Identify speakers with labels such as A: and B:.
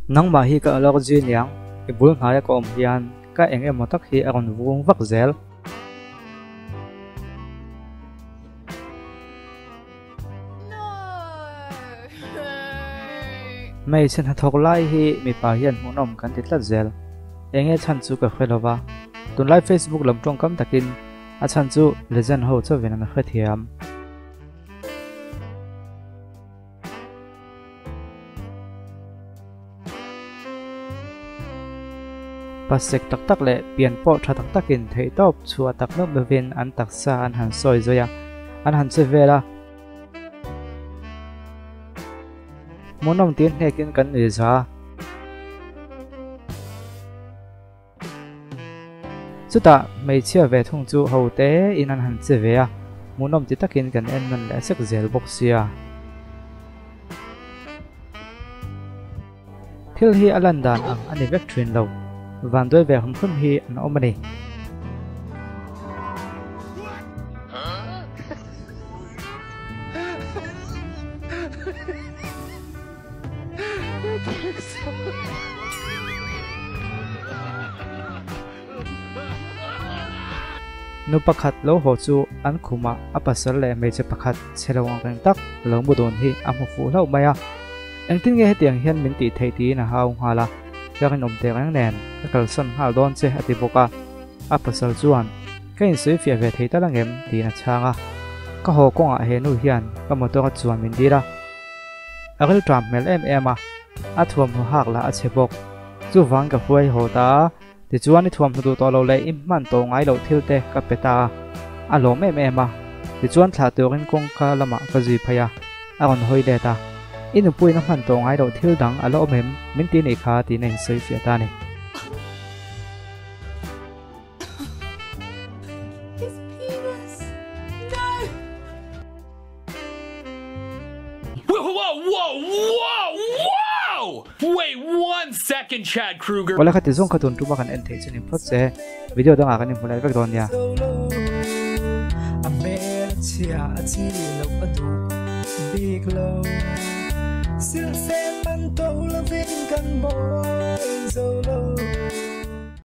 A: nang ma hi ka alok jin yang ibul haya ko hian ka enge motak hi aron vung vak zel mai chen hathok lai hi mi pa hian hunom kan titla zel enge chan chu ka khwelova tun lai Facebook lam tong kam takin a chan chu legend ho chawen an khathiam pasek tak tak le pian po tha tak takin thei top chua tak no bevin an taksa an han soi zoya an han che vela monom tin hekin kan iza chuta mei chia ve thung chu hote in an han che ve a monom ti takin kan en man le sek zel boxia thil hi alandan ang ani vek thin lo van đôi về không khôn hi an omani nu pakhat lo ho chu an khuma apasal le me che pakhat chelawang kang tak lo budon hi amu fu lo maya engtin nge hetiang hian min ti thei ti na haung hala yakin omte kang nen kakal son hal don che ati boka apasal chuan kain sui fia ve thei talang em ti na changa ka ho konga he nu hian ka moto ka chuan min dira akil tram mel em a thuam ho hak la a chebok chu wang ka huai ho ta ti chuan ni thuam du to lo le im man to ngai lo thilte ka peta a lo em ti chuan thla turin kong ka lama ka ji phaya aron hoi de ta inu pui na man to ngai lo thil dang alo mem min ti nei kha ti nei soi fia ta ni
B: Whoa! Wait 1 second, Chad Kruger.
A: wala khati zong khatun tu makan en thei chunin phot che video danga kan mulai vek don ya
C: big low still say man to loving can boy solo